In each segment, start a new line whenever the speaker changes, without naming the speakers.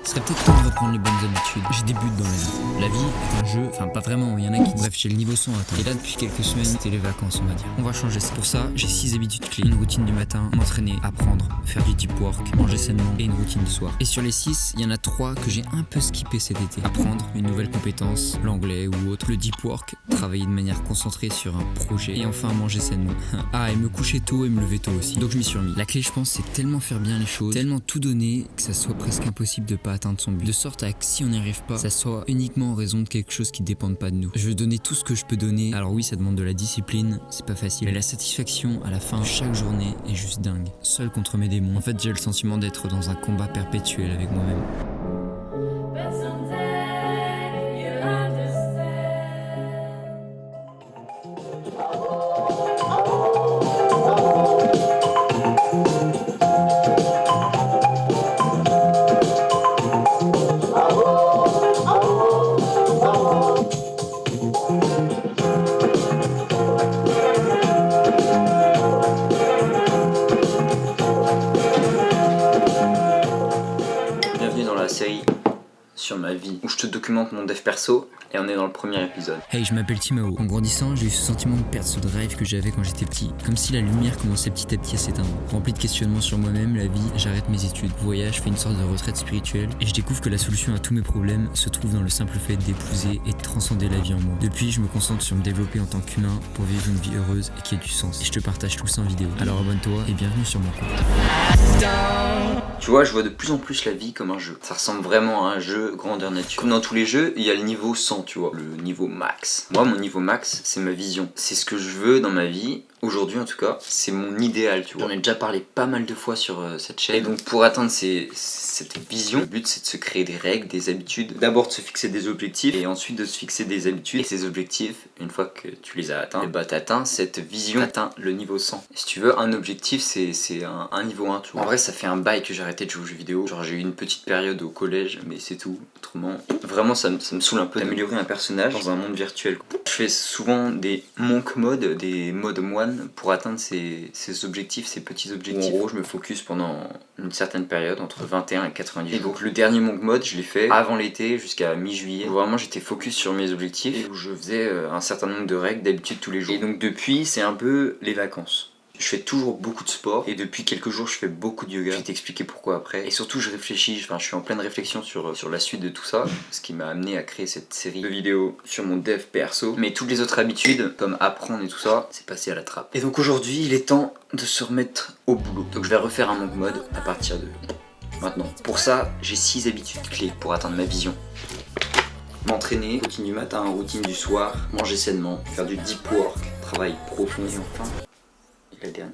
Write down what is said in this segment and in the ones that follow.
Ce serait peut-être temps de reprendre les bonnes habitudes. J'ai des buts dans la vie. La vie est un jeu, enfin pas vraiment, il y en a qui... Bref, j'ai le niveau 100 à atteindre. Et là, depuis quelques semaines, c'était les vacances, on va dire. On va changer ça. Pour ça, j'ai 6 habitudes clés. Une routine du matin, m'entraîner, apprendre, faire du deep work, manger sainement et une routine du soir. Et sur les 6, il y en a 3 que j'ai un peu skippé cet été. Apprendre une nouvelle compétence, l'anglais ou autre. Le deep work, travailler de manière concentrée sur un projet. Et enfin, manger sainement. Ah, et me coucher tôt et me lever tôt aussi. Donc je m'y suis remis. La clé, je pense, c'est tellement faire bien les choses, tellement tout donner que ça soit presque impossible de pas atteindre son but. De sorte à que si on n'y arrive pas, ça soit uniquement en raison de quelque chose qui dépend pas de nous. Je veux donner tout ce que je peux donner. Alors oui, ça demande de la discipline, c'est pas facile. Mais la satisfaction à la fin de chaque journée est juste dingue. Seul contre mes démons. En fait, j'ai le sentiment d'être dans un combat perpétuel avec moi-même.
Bienvenue dans la série sur ma vie où je te documente mon dev perso et on est dans le premier épisode.
Hey, je m'appelle Timao. En grandissant, j'ai eu ce sentiment de perdre ce drive que j'avais quand j'étais petit. Comme si la lumière commençait petit à petit à s'éteindre. Rempli de questionnements sur moi-même, la vie, j'arrête mes études. Voyage, fais une sorte de retraite spirituelle et je découvre que la solution à tous mes problèmes se trouve dans le simple fait d'épouser et de transcender la vie en moi. Depuis, je me concentre sur me développer en tant qu'humain pour vivre une vie heureuse et qui ait du sens. Et je te partage tout ça en vidéo. Alors abonne-toi et bienvenue sur mon compte.
Tu vois, je vois de plus en plus la vie comme un jeu. Ça ressemble vraiment à un jeu grandeur nature. Comme dans tous les jeux, il y a le niveau 100, tu vois, le niveau max. Moi, mon niveau max, c'est ma vision. C'est ce que je veux dans ma vie. Aujourd'hui en tout cas, c'est mon idéal, tu vois. J'en ai déjà parlé pas mal de fois sur cette chaîne. Et donc pour atteindre cette vision, le but c'est de se créer des règles, des habitudes. D'abord de se fixer des objectifs et ensuite de se fixer des habitudes. Et ces objectifs, une fois que tu les as atteints, et bah t'atteins cette vision, t'atteins le niveau 100. Et si tu veux, un objectif c'est un niveau 1, tu vois. En vrai ça fait un bail que j'ai arrêté de jouer aux jeux vidéo. Genre j'ai eu une petite période au collège, mais c'est tout. Autrement, vraiment ça me saoule un peu d'améliorer un personnage dans un monde virtuel. Je fais souvent des monk mode, des modes moine pour atteindre ces objectifs, ces petits objectifs. En gros, je me focus pendant une certaine période, entre 21 et 90 jours. Et donc le dernier monk mode, je l'ai fait avant l'été jusqu'à mi-juillet. Vraiment, j'étais focus sur mes objectifs et où je faisais un certain nombre de règles d'habitude tous les jours. Et donc depuis, c'est un peu les vacances. Je fais toujours beaucoup de sport et depuis quelques jours je fais beaucoup de yoga. Je vais t'expliquer pourquoi après. Et surtout je réfléchis, je suis en pleine réflexion sur la suite de tout ça. Ce qui m'a amené à créer cette série de vidéos sur mon dev perso. Mais toutes les autres habitudes, comme apprendre et tout ça, c'est passé à la trappe. Et donc aujourd'hui il est temps de se remettre au boulot. Donc je vais refaire un monk mode à partir de maintenant. Pour ça, j'ai 6 habitudes clés pour atteindre ma vision. M'entraîner, routine du matin, routine du soir, manger sainement, faire du deep work, travail profond et enfin... la dernière.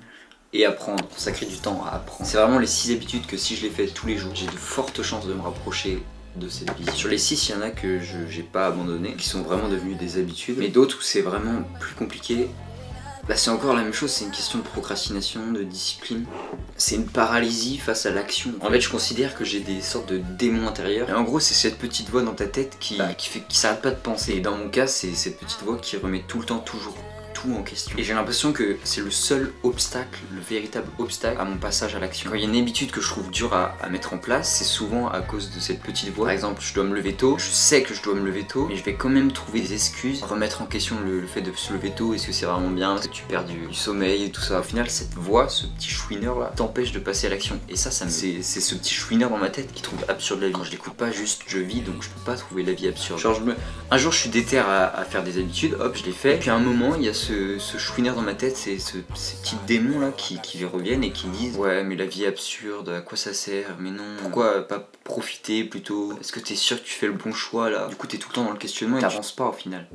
Et apprendre, consacrer du temps à apprendre. C'est vraiment les 6 habitudes que si je les fais tous les jours, j'ai de fortes chances de me rapprocher de cette vision. Sur les 6, il y en a que j'ai pas abandonné, qui sont vraiment devenus des habitudes. Mais d'autres où c'est vraiment plus compliqué. Là c'est encore la même chose, c'est une question de procrastination, de discipline. C'est une paralysie face à l'action. En fait je considère que j'ai des sortes de démons intérieurs. Et en gros c'est cette petite voix dans ta tête qui s'arrête pas de penser. Et dans mon cas c'est cette petite voix qui remet tout le temps toujours en question. Et j'ai l'impression que c'est le seul obstacle, le véritable obstacle à mon passage à l'action. Quand il y a une habitude que je trouve dure à mettre en place, c'est souvent à cause de cette petite voix. Par exemple, je dois me lever tôt, je sais que je dois me lever tôt, mais je vais quand même trouver des excuses, remettre en question le fait de se lever tôt, est-ce que c'est vraiment bien, est-ce que tu perds du sommeil et tout ça. Au final, cette voix, ce petit chouineur là, t'empêche de passer à l'action. Et ça c'est ce petit chouineur dans ma tête qui trouve absurde la vie. Quand je l'écoute pas, juste je vis, donc je peux pas trouver la vie absurde. Genre un jour je suis déter à faire des habitudes, hop, je l'ai fait, et puis à un moment, il y a ce chouineur dans ma tête, c'est ces petits démons là qui reviennent et qui disent ouais mais la vie est absurde, à quoi ça sert, mais non, pourquoi pas profiter plutôt, est-ce que t'es sûr que tu fais le bon choix là. Du coup t'es tout le temps dans le questionnement et t'avances pas au final.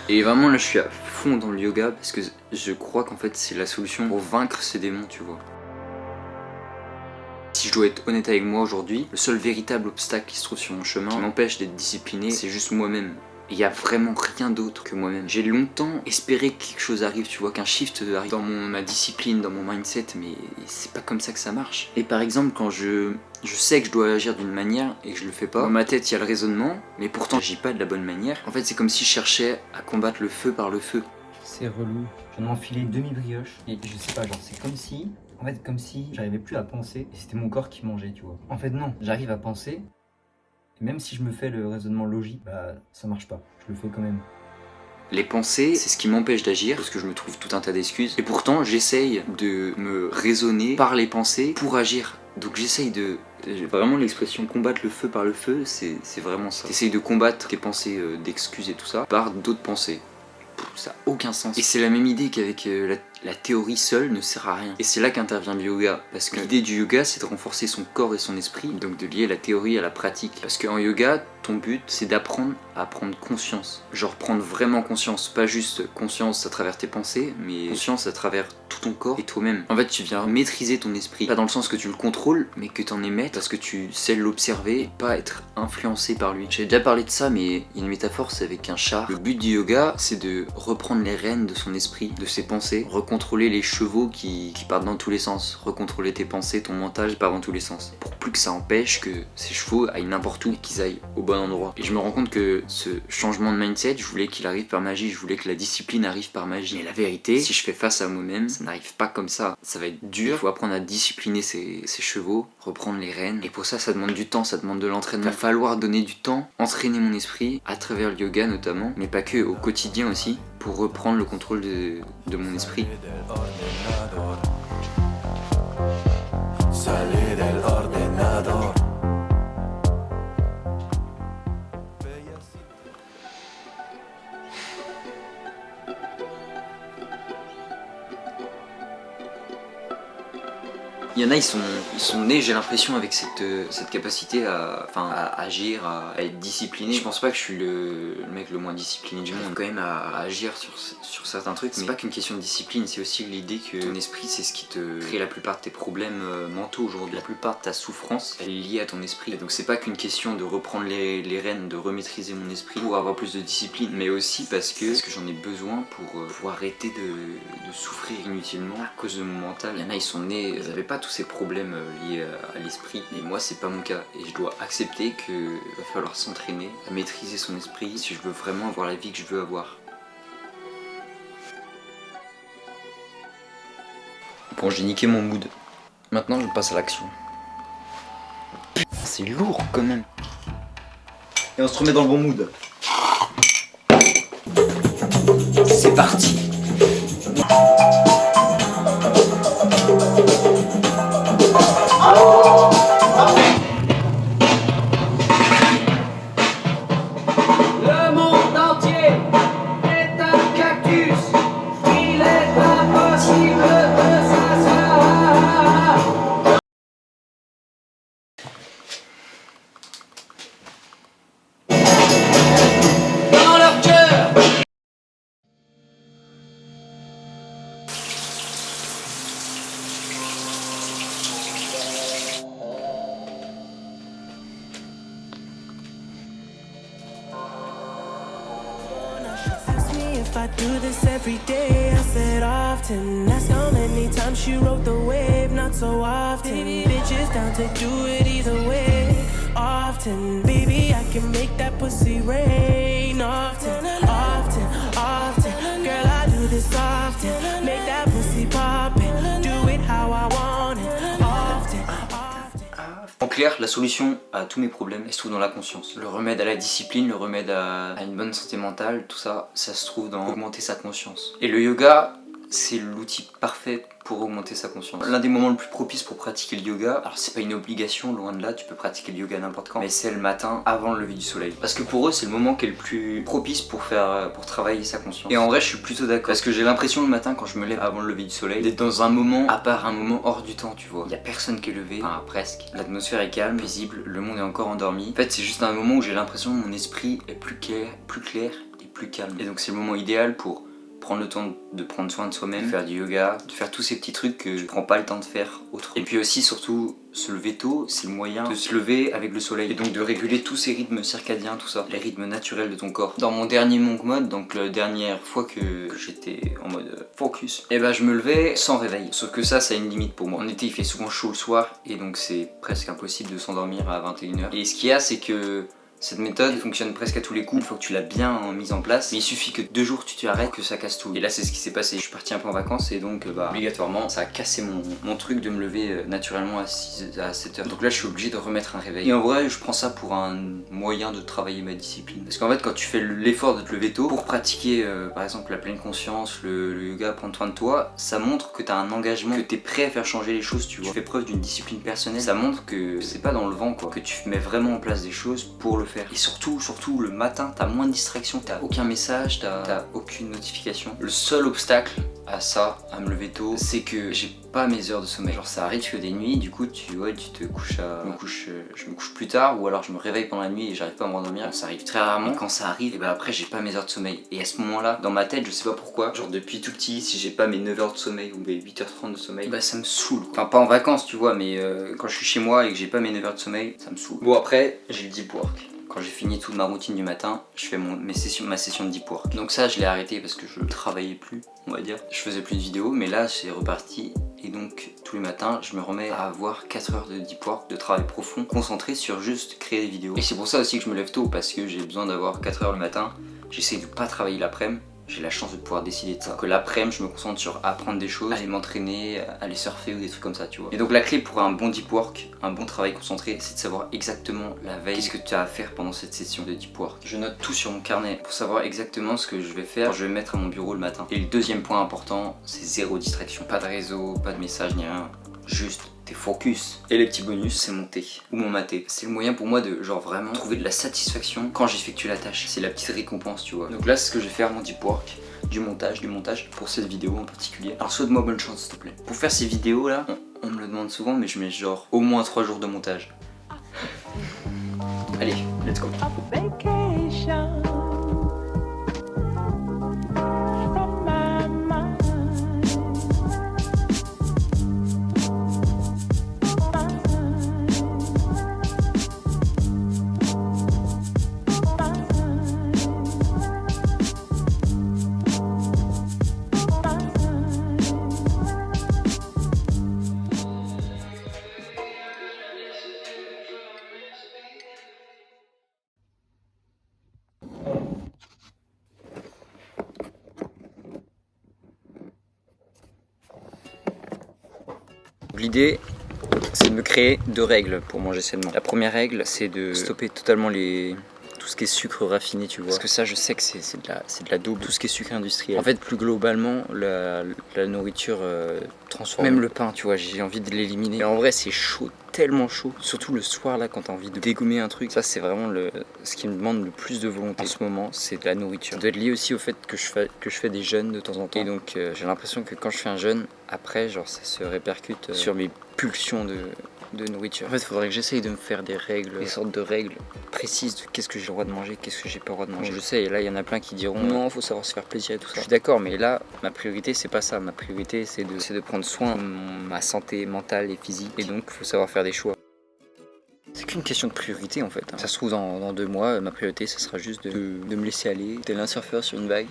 Et vraiment là je suis à fond dans le yoga parce que je crois qu'en fait c'est la solution pour vaincre ces démons, tu vois. Si je dois être honnête avec moi aujourd'hui, le seul véritable obstacle qui se trouve sur mon chemin, qui m'empêche d'être discipliné, c'est juste moi-même. Il n'y a vraiment rien d'autre que moi-même. J'ai longtemps espéré que quelque chose arrive, tu vois, qu'un shift arrive dans ma discipline, dans mon mindset, mais c'est pas comme ça que ça marche. Et par exemple, quand je sais que je dois agir d'une manière et que je le fais pas, dans ma tête il y a le raisonnement, mais pourtant j'agis pas de la bonne manière. En fait c'est comme si je cherchais à combattre le feu par le feu.
C'est relou. Je viens de m'enfiler une demi-brioche et je sais pas, genre c'est comme si En fait, comme si j'arrivais plus à penser et c'était mon corps qui mangeait, tu vois. En fait, non, j'arrive à penser. Et même si je me fais le raisonnement logique, bah ça marche pas. Je le fais quand même.
Les pensées, c'est ce qui m'empêche d'agir, parce que je me trouve tout un tas d'excuses. Et pourtant, j'essaye de me raisonner par les pensées pour agir. Donc j'essaye de... Vraiment l'expression combattre le feu par le feu, c'est vraiment ça. T'essayes de combattre tes pensées d'excuses et tout ça par d'autres pensées. Ça n'a aucun sens. Et c'est la même idée qu'avec la théorie seule ne sert à rien. Et c'est là qu'intervient le yoga. Parce que l'idée du yoga, c'est de renforcer son corps et son esprit, donc de lier la théorie à la pratique. Parce qu'en yoga, ton but, c'est d'apprendre à prendre conscience. Genre prendre vraiment conscience, pas juste conscience à travers tes pensées, mais conscience à travers tout ton corps et toi-même. En fait, tu viens maîtriser ton esprit. Pas dans le sens que tu le contrôles, mais que t'en émettes, parce que tu sais l'observer, pas être influencé par lui. J'avais déjà parlé de ça, mais il y a une métaphore, c'est avec un char. Le but du yoga, c'est de reprendre les rênes de son esprit, de ses pensées, recontrôler les chevaux qui partent dans tous les sens, recontrôler tes pensées, ton mental qui part dans tous les sens. Pour plus que ça empêche que ces chevaux aillent n'importe où et qu'ils aillent au bon endroit. Et je me rends compte que ce changement de mindset, je voulais qu'il arrive par magie, je voulais que la discipline arrive par magie. Mais la vérité, si je fais face à moi-même, ça n'arrive pas comme ça. Ça va être dur, il faut apprendre à discipliner ses chevaux, reprendre les rênes. Et pour ça, ça demande du temps, ça demande de l'entraînement. Il va falloir donner du temps, entraîner mon esprit, à travers le yoga notamment, mais pas que, au quotidien aussi, pour reprendre le contrôle de mon esprit. Il y en a, ils sont nés, j'ai l'impression, avec cette capacité à agir, à être discipliné. Je pense pas que je suis le mec le moins discipliné du monde, quand même à agir sur certains trucs. Mais c'est pas qu'une question de discipline, c'est aussi l'idée que ton esprit, c'est ce qui te crée la plupart de tes problèmes mentaux aujourd'hui. La plupart de ta souffrance, elle est liée à ton esprit. Donc c'est pas qu'une question de reprendre les rênes, de remaîtriser mon esprit pour avoir plus de discipline, mais aussi parce que j'en ai besoin pour arrêter de souffrir inutilement à cause de mon mental. Il y en a, ils sont nés, ils avaient pas tous ces problèmes liés à l'esprit, mais moi c'est pas mon cas et je dois accepter qu'il va falloir s'entraîner à maîtriser son esprit si je veux vraiment avoir la vie que je veux avoir. Bon, j'ai niqué mon mood. Maintenant je passe à l'action. C'est lourd quand même. Et on se remet dans le bon mood. C'est parti.
Le monde entier est un cactus. Il est impossible de s'asseoir. Dans leur cœur.
Ask me if I do this every day. I said often. Ask how many times she rode the wave. Not so often. Bitches down to do it either way. Often, baby, I can make that pussy rain. Often, often, often. Girl, I do this often. Make that pussy poppin'. Do it how I want it. Often, often.
En clair, la solution à tous mes problèmes, elle se trouve dans la conscience. Le remède à la discipline, le remède à une bonne santé mentale, tout ça, ça se trouve dans augmenter sa conscience. Et le yoga, c'est l'outil parfait pour augmenter sa conscience. L'un des moments le plus propice pour pratiquer le yoga, alors c'est pas une obligation, loin de là, tu peux pratiquer le yoga n'importe quand, mais c'est le matin avant le lever du soleil. Parce que pour eux, c'est le moment qui est le plus propice pour travailler sa conscience. Et en vrai, je suis plutôt d'accord. Parce que j'ai l'impression le matin, quand je me lève avant le lever du soleil, d'être dans un moment, à part un moment hors du temps, tu vois. Il y a personne qui est levé, enfin presque. L'atmosphère est calme, visible, le monde est encore endormi. En fait, c'est juste un moment où j'ai l'impression que mon esprit est plus clair et plus calme. Et donc c'est le moment idéal pour prendre le temps de prendre soin de soi-même, faire du yoga, de faire tous ces petits trucs que je prends pas le temps de faire autrement. Et puis aussi, surtout, se lever tôt, c'est le moyen de se lever avec le soleil et donc de réguler tous ces rythmes circadiens, tout ça, les rythmes naturels de ton corps. Dans mon dernier monk mode, donc la dernière fois que j'étais en mode focus, et ben je me levais sans réveil. Sauf que ça a une limite pour moi. En été, il fait souvent chaud le soir et donc c'est presque impossible de s'endormir à 21h. Et ce qu'il y a, c'est que Cette méthode fonctionne presque à tous les coups, il faut que tu l'as bien mise en place. Mais il suffit que 2 jours tu t'arrêtes que ça casse tout. Et là c'est ce qui s'est passé. Je suis parti un peu en vacances et donc obligatoirement ça a cassé mon truc de me lever naturellement à 7h. Donc là je suis obligé de remettre un réveil. Et en vrai je prends ça pour un moyen de travailler ma discipline. Parce qu'en fait quand tu fais l'effort de te lever tôt pour pratiquer par exemple la pleine conscience, le yoga, prendre soin de toi, ça montre que tu as un engagement, que tu es prêt à faire changer les choses, tu vois. Tu fais preuve d'une discipline personnelle. Ça montre que c'est pas dans le vent quoi, que tu mets vraiment en place des choses pour le faire. Et surtout le matin, t'as moins de distractions, t'as aucun message, t'as aucune notification. Le seul obstacle à ça, à me lever tôt, c'est que j'ai pas mes heures de sommeil. Genre ça arrive que des nuits, du coup tu te couches je me couche plus tard ou alors je me réveille pendant la nuit et j'arrive pas à me rendormir. Ça arrive très rarement. Et quand ça arrive, et ben après j'ai pas mes heures de sommeil. Et à ce moment-là, dans ma tête, je sais pas pourquoi, genre depuis tout petit, si j'ai pas mes 9 heures de sommeil ou mes 8h30 de sommeil, bah ça me saoule. Enfin pas en vacances tu vois, mais quand je suis chez moi et que j'ai pas mes 9 heures de sommeil, ça me saoule. Bon après, j'ai le deep work. Quand j'ai fini toute ma routine du matin, je fais ma session de deep work. Donc ça je l'ai arrêté parce que je travaillais plus, on va dire. Je faisais plus de vidéos, mais là c'est reparti. Et donc tous les matins je me remets à avoir 4 heures de deep work, de travail profond, concentré sur juste créer des vidéos. Et c'est pour ça aussi que je me lève tôt, parce que j'ai besoin d'avoir 4 heures le matin. J'essaie de pas travailler l'après-midi. J'ai la chance de pouvoir décider de ça. Que l'après-midi, je me concentre sur apprendre des choses, aller m'entraîner, aller surfer ou des trucs comme ça, tu vois. Et donc la clé pour un bon deep work, un bon travail concentré, c'est de savoir exactement la veille qu'est-ce que tu as à faire pendant cette session de deep work. Je note tout sur mon carnet pour savoir exactement ce que je vais faire quand je vais me mettre à mon bureau le matin. Et le deuxième point important, c'est zéro distraction. Pas de réseau, pas de message ni rien. Juste t'es focus. Et les petits bonus, c'est mon thé ou mon maté. C'est le moyen pour moi de genre vraiment trouver de la satisfaction quand j'effectue la tâche. C'est la petite récompense, tu vois. Donc là, c'est ce que je vais faire, mon deep work. Du montage pour cette vidéo en particulier. Alors souhaite-moi bonne chance s'il te plaît. Pour faire ces vidéos là, on me le demande souvent, mais je mets genre au moins 3 jours de montage. Allez, let's go.
Vacation from my mind.
L'idée, c'est de me créer 2 règles pour manger sainement. La première règle, c'est de stopper totalement tout ce qui est sucre raffiné, tu vois. Parce que ça, je sais que c'est de la daube, tout ce qui est sucre industriel. En fait, plus globalement, la nourriture transforme. Même le pain, tu vois, j'ai envie de l'éliminer. Mais en vrai, c'est chaud, tellement chaud. Surtout le soir, là, quand t'as envie de dégommer un truc. Ça, c'est vraiment ce qui me demande le plus de volonté en ce moment, c'est de la nourriture. Ça doit être lié aussi au fait que je fais des jeûnes de temps en temps. Et donc, j'ai l'impression que quand je fais un jeûne, après, genre, ça se répercute sur mes pulsions de nourriture. En fait, il faudrait que j'essaye de me faire des sortes de règles précises de qu'est-ce que j'ai le droit de manger, qu'est-ce que j'ai pas le droit de manger. Je sais, et là, il y en a plein qui diront non, faut savoir se faire plaisir et tout ça. Je suis d'accord, mais là, ma priorité, c'est pas ça. Ma priorité, c'est de prendre soin de ma santé mentale et physique. Et donc, il faut savoir faire des choix. C'est qu'une question de priorité en fait. Ça se trouve dans 2 mois, ma priorité, ça sera juste de me laisser aller, tel un surfeur sur une vague.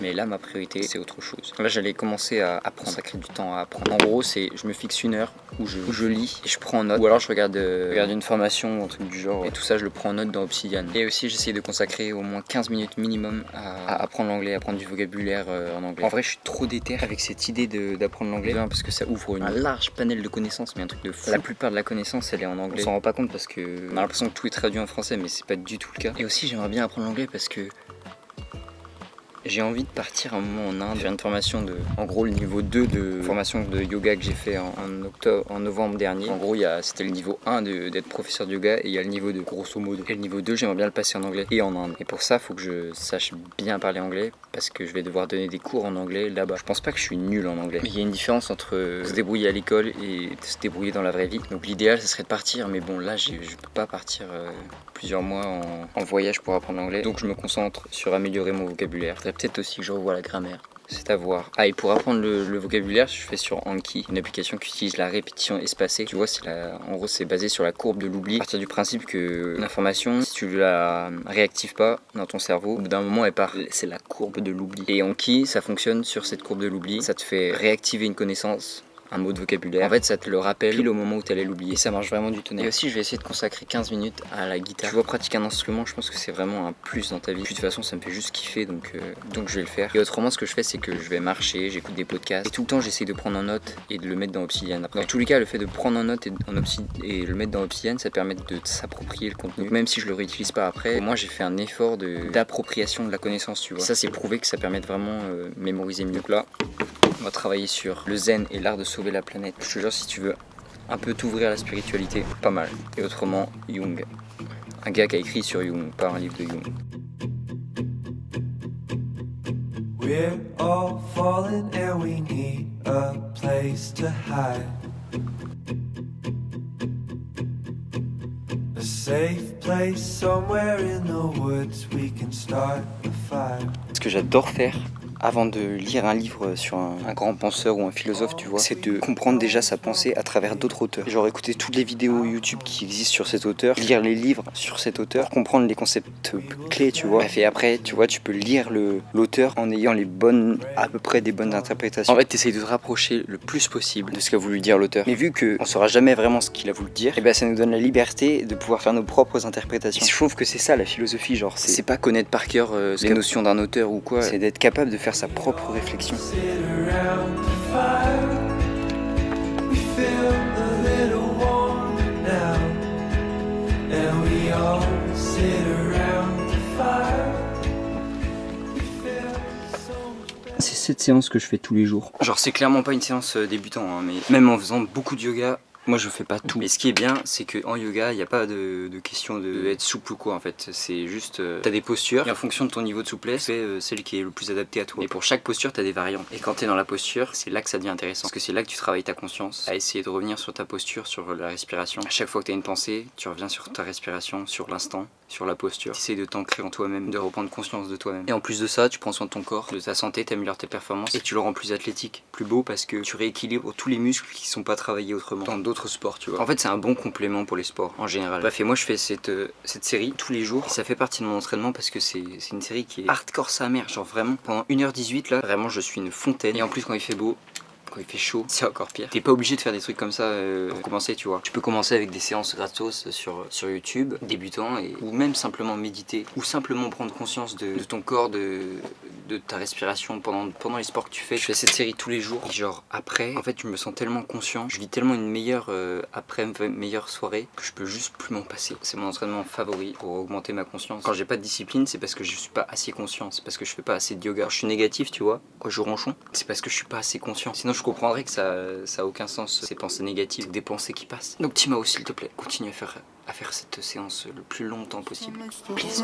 Mais là, ma priorité, c'est autre chose. Là, j'allais commencer à apprendre, ça crée du temps à apprendre. En gros, je me fixe 1 heure où je lis et je prends en note. Ou alors, je regarde une formation ou un truc du genre. Et tout ça, je le prends en note dans Obsidian. Et aussi, j'essaie de consacrer au moins 15 minutes minimum à apprendre l'anglais, apprendre du vocabulaire en anglais. En vrai, je suis trop déter avec cette idée d'apprendre l'anglais. Parce que ça ouvre un large panel de connaissances, mais un truc de fou. La plupart de la connaissance, elle est en anglais. On s'en rend pas compte parce qu'on a l'impression que tout est traduit en français, mais c'est pas du tout le cas. Et aussi, j'aimerais bien apprendre l'anglais parce que j'ai envie de partir un moment en Inde, faire une formation en gros le niveau 2 de formation de yoga que j'ai fait en novembre dernier. En gros c'était le niveau 1 d'être professeur de yoga et il y a le niveau 2 grosso modo. Et le niveau 2 j'aimerais bien le passer en anglais et en Inde. Et pour ça il faut que je sache bien parler anglais parce que je vais devoir donner des cours en anglais là-bas. Je pense pas que je suis nul en anglais. Mais il y a une différence entre se débrouiller à l'école et se débrouiller dans la vraie vie. Donc l'idéal ce serait de partir, mais bon là je peux pas partir plusieurs mois en voyage pour apprendre l'anglais. Donc je me concentre sur améliorer mon vocabulaire. Peut-être aussi que je revois la grammaire. C'est à voir. Ah, et pour apprendre le vocabulaire, je fais sur Anki, une application qui utilise la répétition espacée. Tu vois, en gros, c'est basé sur la courbe de l'oubli. À partir du principe que l'information, si tu la réactives pas dans ton cerveau, au bout d'un moment, elle part. C'est la courbe de l'oubli. Et Anki, ça fonctionne sur cette courbe de l'oubli. Ça te fait réactiver une connaissance un mot de vocabulaire. En fait, ça te le rappelle pile au moment où tu allais l'oublier. Ça marche vraiment du tonnerre. Et aussi, je vais essayer de consacrer 15 minutes à la guitare. Tu vois, pratiquer un instrument, je pense que c'est vraiment un plus dans ta vie. Puis de toute façon, ça me fait juste kiffer, donc je vais le faire. Et autrement, ce que je fais, c'est que je vais marcher, j'écoute des podcasts. Et tout le temps, j'essaie de prendre en note et de le mettre dans Obsidian. Après, dans tous les cas, le fait de prendre en note et le mettre dans Obsidian, ça permet de s'approprier le contenu. Donc, même si je le réutilise pas après, moi, j'ai fait un effort d'appropriation de la connaissance, tu vois. Ça, c'est prouvé que ça permet de vraiment mémoriser mieux. Donc là, on va travailler sur le zen et l'art de sauver la planète. Je te jure, si tu veux un peu t'ouvrir à la spiritualité, pas mal. Et autrement, Jung. Un gars qui a écrit sur Jung, pas un livre de Jung.
We're all falling and we need a place to hide. A safe place somewhere in the woods we can start a fire.
Ce que j'adore faire avant de lire un livre sur un grand penseur ou un philosophe, tu vois, c'est de comprendre déjà sa pensée à travers d'autres auteurs. Genre écouter toutes les vidéos YouTube qui existent sur cet auteur, lire les livres sur cet auteur, comprendre les concepts clés, tu vois. Bref, et après, tu vois, tu peux lire l'auteur en ayant à peu près des bonnes interprétations. En fait, t'essayes de te rapprocher le plus possible de ce qu'a voulu dire l'auteur. Mais vu qu'on saura jamais vraiment ce qu'il a voulu dire, et ben ça nous donne la liberté de pouvoir faire nos propres interprétations. Et je trouve que c'est ça la philosophie, genre c'est pas connaître par cœur les notions d'un auteur ou quoi, c'est d'être capable de faire sa propre réflexion. C'est cette séance que je fais tous les jours. Genre c'est clairement pas une séance débutant, hein, mais même en faisant beaucoup de yoga, moi je fais pas tout. Mais ce qui est bien, c'est qu'en yoga, il n'y a pas de question d'être souple ou quoi en fait. C'est juste, t'as des postures et en fonction de ton niveau de souplesse, tu fais celle qui est le plus adaptée à toi. Et pour chaque posture, t'as des variantes. Et quand t'es dans la posture, c'est là que ça devient intéressant. Parce que c'est là que tu travailles ta conscience, à essayer de revenir sur ta posture, sur la respiration. À chaque fois que t'as une pensée, tu reviens sur ta respiration, sur l'instant, sur la posture. Tu essaies de t'ancrer en toi-même, de reprendre conscience de toi-même. Et en plus de ça, tu prends soin de ton corps, de ta santé, t'améliores tes performances et tu le rends plus athlétique, plus beau parce que tu rééquilibres tous les muscles qui sont pas travaillés autrement dans d'autres sports, tu vois. En fait, c'est un bon complément pour les sports en général. Bref, et moi je fais cette série tous les jours. Et ça fait partie de mon entraînement parce que c'est une série qui est hardcore sa mère. Genre vraiment, pendant 1h18 là, vraiment je suis une fontaine. Et en plus, quand il fait beau, quand il fait chaud, c'est encore pire. T'es pas obligé de faire des trucs comme ça pour commencer, tu vois. Tu peux commencer avec des séances gratos sur YouTube, débutant, ou même simplement méditer, ou simplement prendre conscience de ton corps, de ta respiration pendant les sports que tu fais. Je fais cette série tous les jours. Et genre après, en fait, je me sens tellement conscient, je vis tellement une meilleure meilleure soirée que je peux juste plus m'en passer. C'est mon entraînement favori pour augmenter ma conscience. Quand j'ai pas de discipline, c'est parce que je suis pas assez conscient, c'est parce que je fais pas assez de yoga. Quand je suis négatif, tu vois, quand je ronchon, c'est parce que je suis pas assez conscient. Sinon je comprendrais que ça a aucun sens, ces pensées négatives, c'est des pensées qui passent. Donc Timao, s'il te plaît, continue à faire cette séance le plus longtemps possible. Please.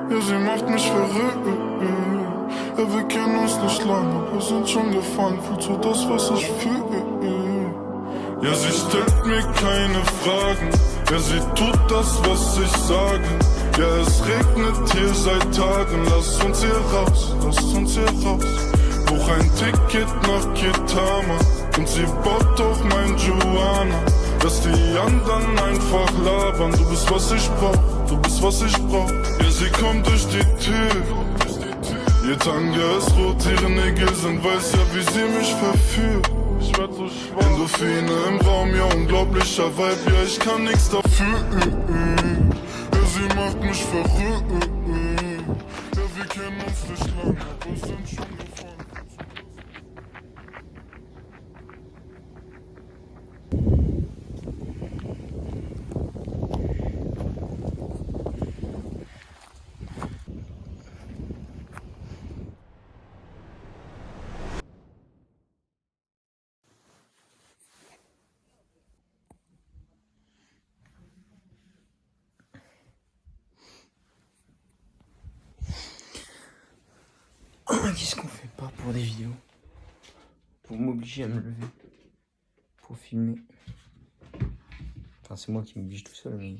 Ja, sie macht mich verrückt. Ja, wir kennen uns nicht lange, aber sind schon gefangen. Fühlst du das, was ich fühle? Ja, sie stellt mir keine Fragen. Ja, sie tut das, was ich sage. Ja, es regnet hier seit Tagen. Lass uns hier raus, lass uns hier raus. Buch ein Ticket nach Kitama und sie baut auf mein Joanna. Lass die anderen einfach labern. Du bist was ich brauch, du bist was ich brauch. Ja, sie kommt durch die Tür. Ihr Tanga ist rot, ihre Nägel sind weiß, ja wie sie mich verführt. Ich werd so schwach. Endorphine im Raum, ja unglaublicher Vibe, ja ich kann nix dafür. Ja, sie macht mich verrückt. Ja, wir kennen uns nicht lange, aber sind schon gefangen.
Qu'est-ce qu'on fait pas pour des vidéos? Pour m'obliger à me lever, pour filmer. Enfin, c'est moi qui m'oblige tout seul, mais...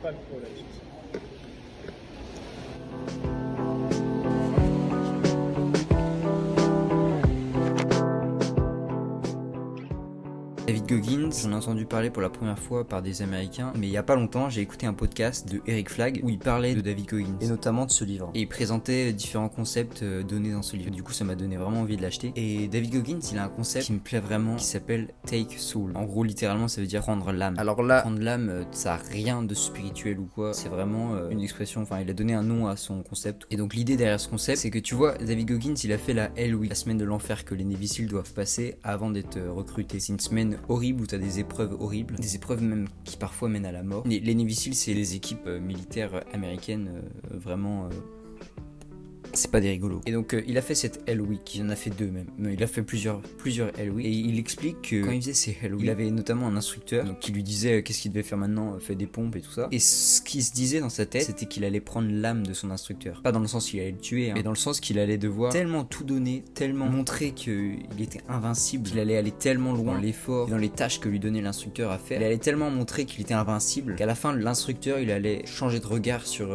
pas le problème.
David Goggins, j'en ai entendu parler pour la première fois par des Américains, mais il y a pas longtemps, j'ai écouté un podcast de Eric Flagg où il parlait de David Goggins et notamment de ce livre. Et il présentait différents concepts donnés dans ce livre. Du coup, ça m'a donné vraiment envie de l'acheter. Et David Goggins, il a un concept qui me plaît vraiment, qui s'appelle Take Soul. En gros, littéralement, ça veut dire prendre l'âme. Alors là, prendre l'âme, ça a rien de spirituel ou quoi. C'est vraiment une expression. Enfin, il a donné un nom à son concept. Et donc l'idée derrière ce concept, c'est que tu vois, David Goggins, il a fait la Hell Week, la semaine de l'enfer que les Navy Seals doivent passer avant d'être recrutés. C'est une semaine horrible où t'as des épreuves horribles, des épreuves même qui parfois mènent à la mort. Les Navy Seals, c'est les équipes militaires américaines vraiment... c'est pas des rigolos. Et donc il a fait cette Hell Week, il en a fait 2 même. Mais il a fait plusieurs Hell Week. Et il explique que quand il faisait ces Hell Week, il avait notamment un instructeur donc, qui lui disait qu'est-ce qu'il devait faire maintenant, fait des pompes et tout ça. Et ce qui se disait dans sa tête, c'était qu'il allait prendre l'âme de son instructeur. Pas dans le sens qu'il allait le tuer, mais dans le sens qu'il allait devoir tellement tout donner, tellement montrer qu'il était invincible, qu'il allait aller tellement loin dans l'effort et dans les tâches que lui donnait l'instructeur à faire. Il allait tellement montrer qu'il était invincible qu'à la fin, l'instructeur, il allait changer de regard sur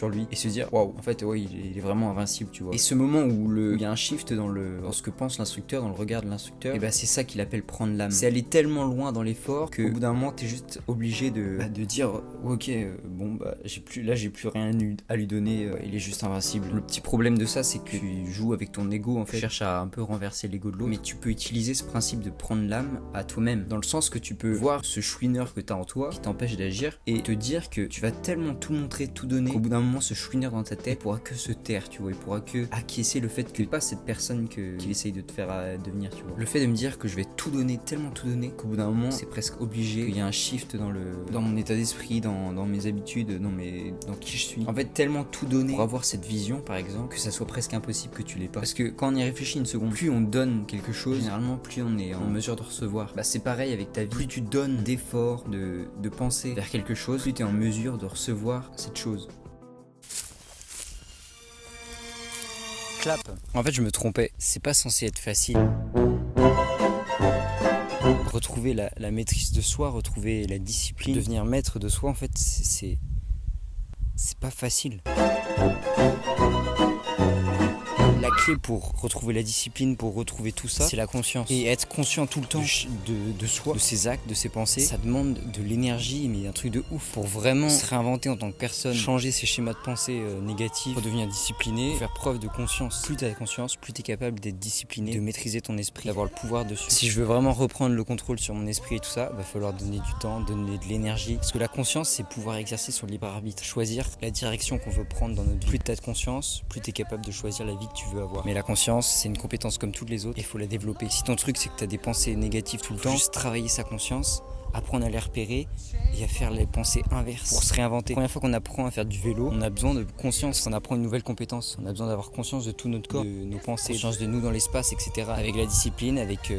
lui et se dire waouh, en fait, ouais, il est vraiment invincible, tu vois. Et ce moment où il y a un shift dans ce que pense l'instructeur, dans le regard de l'instructeur, et bah c'est ça qu'il appelle prendre l'âme. C'est aller tellement loin dans l'effort qu'au bout d'un moment t'es juste obligé de dire ok, bon bah j'ai plus rien à lui donner, il est juste invincible. Le petit problème de ça, c'est que tu joues avec ton ego en fait, tu cherches à un peu renverser l'ego de l'autre, mais tu peux utiliser ce principe de prendre l'âme à toi-même, dans le sens que tu peux voir ce chouineur que t'as en toi qui t'empêche d'agir et te dire que tu vas tellement tout montrer, tout donner, qu'au bout d'un moment ce chouineur dans ta tête il pourra que se taire, tu vois, il pourra que acquiescer le fait que pas cette personne qu'il essaye de te faire devenir, tu vois. Le fait de me dire que je vais tout donner, tellement tout donner, qu'au bout d'un moment c'est presque obligé, qu'il y a un shift dans mon état d'esprit, dans mes habitudes, dans qui je suis. En fait, tellement tout donner pour avoir cette vision, par exemple, que ça soit presque impossible que tu l'aies pas. Parce que quand on y réfléchit une seconde, plus on donne quelque chose, généralement plus on est en mesure de recevoir. Bah c'est pareil avec ta vie. Plus tu donnes d'efforts, de pensée vers quelque chose, plus tu es en mesure de recevoir cette chose. Clap. En fait, je me trompais. C'est pas censé être facile. Retrouver la maîtrise de soi, retrouver la discipline, devenir maître de soi, en fait, c'est pas facile. La clé pour retrouver la discipline, pour retrouver tout ça, c'est la conscience. Et être conscient tout le temps de soi, de ses actes, de ses pensées, ça demande de l'énergie, mais un truc de ouf pour vraiment se réinventer en tant que personne, changer ses schémas de pensée négatifs, pour devenir discipliné, faire preuve de conscience. Plus t'as conscience, plus t'es capable d'être discipliné, de maîtriser ton esprit, d'avoir le pouvoir dessus. Si je veux vraiment reprendre le contrôle sur mon esprit et tout ça, va falloir donner du temps, donner de l'énergie. Parce que la conscience, c'est pouvoir exercer son libre arbitre, choisir la direction qu'on veut prendre dans notre vie. Plus t'as de conscience, plus t'es capable de choisir la vie que tu veux avoir. Mais la conscience, c'est une compétence comme toutes les autres et il faut la développer. Si ton truc c'est que t'as des pensées négatives tout le temps, juste travailler sa conscience, apprendre à les repérer et à faire les pensées inverses pour se réinventer. La première fois qu'on apprend à faire du vélo, on a besoin de conscience, on apprend une nouvelle compétence, on a besoin d'avoir conscience de tout notre corps, de nos pensées, conscience de nous dans l'espace, etc. Avec la discipline, avec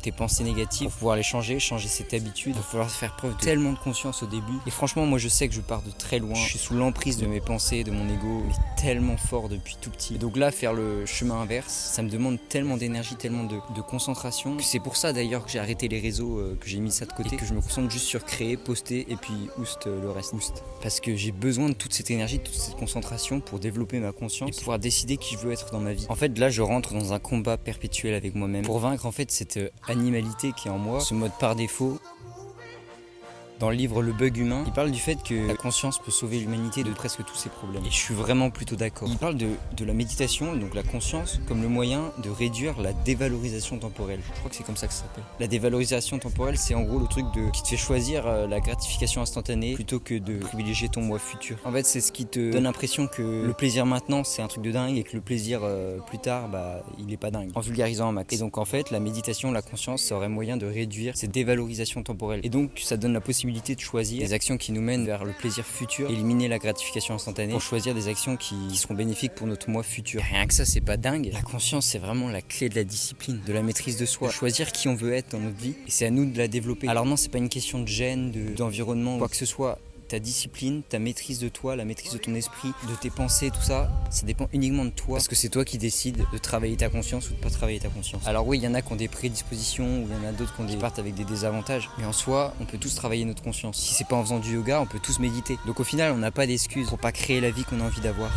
tes pensées négatives, pour pouvoir les changer cette habitude, il va falloir faire preuve de tellement de conscience au début. Et franchement, moi je sais que je pars de très loin, je suis sous l'emprise de mes pensées, de mon ego, mais tellement fort depuis tout petit. Et donc là, faire le chemin inverse, ça me demande tellement d'énergie, tellement de concentration. C'est pour ça d'ailleurs que j'ai arrêté les réseaux, que j'ai mis ça de côté, et que je me concentre juste sur créer, poster et puis le reste. Parce que j'ai besoin de toute cette énergie, de toute cette concentration pour développer ma conscience et pouvoir décider qui je veux être dans ma vie. En fait, là, je rentre dans un combat perpétuel avec moi-même pour vaincre en fait cette animalité qui est en moi, ce mode par défaut. Dans le livre Le Bug Humain, il parle du fait que la conscience peut sauver l'humanité de presque tous ses problèmes. Et je suis vraiment plutôt d'accord. Il parle de la méditation, donc la conscience, comme le moyen de réduire la dévalorisation temporelle. Je crois que c'est comme ça que ça s'appelle. La dévalorisation temporelle, c'est en gros le truc qui te fait choisir la gratification instantanée plutôt que de privilégier ton moi futur. En fait, c'est ce qui te donne l'impression que le plaisir maintenant, c'est un truc de dingue et que le plaisir plus tard, bah, il est pas dingue. En vulgarisant un max. Et donc en fait, la méditation, la conscience, ça aurait moyen de réduire cette dévalorisation temporelle. Et donc, ça donne la possibilité de choisir des actions qui nous mènent vers le plaisir futur, éliminer la gratification instantanée pour choisir des actions qui seront bénéfiques pour notre moi futur. Rien que ça, c'est pas dingue. La conscience, c'est vraiment la clé de la discipline, de la maîtrise de soi, de choisir qui on veut être dans notre vie et c'est à nous de la développer. Alors non, c'est pas une question de gène, d'environnement, quoi que ce soit. ta discipline, ta maîtrise de toi, la maîtrise de ton esprit, de tes pensées, tout ça, ça dépend uniquement de toi. Parce que c'est toi qui décides de travailler ta conscience ou de pas travailler ta conscience. Alors oui, il y en a qui ont des prédispositions, ou il y en a d'autres qui partent avec des désavantages. Mais en soi, on peut tous travailler notre conscience. Si c'est pas en faisant du yoga, on peut tous méditer. Donc au final, on n'a pas d'excuses pour pas créer la vie qu'on a envie d'avoir.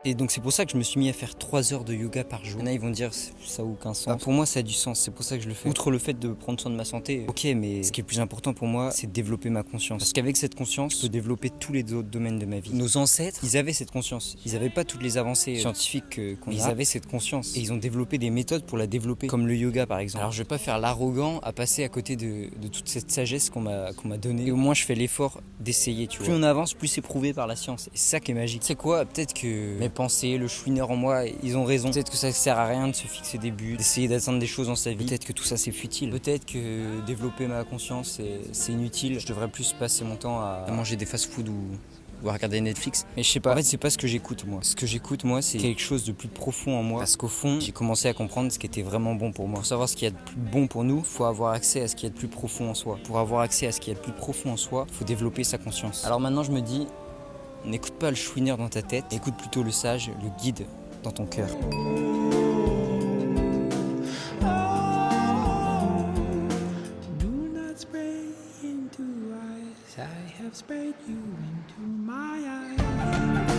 Et donc c'est pour ça que je me suis mis à faire 3 heures de yoga par jour. Il y en a, ils vont dire ça n'a aucun sens. Pour moi ça a du sens, c'est pour ça que je le fais. Outre le fait de prendre soin de ma santé, ok, mais ce qui est le plus important pour moi, c'est de développer ma conscience. Parce qu'avec cette conscience, je peux développer tous les autres domaines de ma vie. Nos ancêtres, ils avaient cette conscience. Ils n'avaient pas toutes les avancées scientifiques qu'on a. Ils avaient cette conscience. Et ils ont développé des méthodes pour la développer, comme le yoga par exemple. Alors je vais pas faire l'arrogant à passer à côté de toute cette sagesse qu'on m'a donnée. Et au moins je fais l'effort d'essayer, tu vois. Plus on avance, plus c'est prouvé par la science. Et c'est ça qui est magique. C'est quoi? Peut-être que mes pensées, le chouineur en moi, ils ont raison. Peut-être que ça sert à rien de se fixer des buts, d'essayer d'atteindre des choses dans sa vie. Peut-être que tout ça c'est futile. Peut-être que développer ma conscience c'est inutile. Je devrais plus passer mon temps à manger des fast-food ou à regarder Netflix. Mais je sais pas, en fait c'est pas ce que j'écoute moi. Ce que j'écoute moi c'est quelque chose de plus profond en moi. Parce qu'au fond, j'ai commencé à comprendre ce qui était vraiment bon pour moi. Pour savoir ce qu'il y a de plus bon pour nous, faut avoir accès à ce qu'il y a de plus profond en soi. Pour avoir accès à ce qu'il y a de plus profond en soi, faut développer sa conscience. Alors maintenant je me dis, n'écoute pas le chouineur dans ta tête, écoute plutôt le sage, le guide dans ton cœur.
Do not spray into eyes. I have sprayed you into my eyes.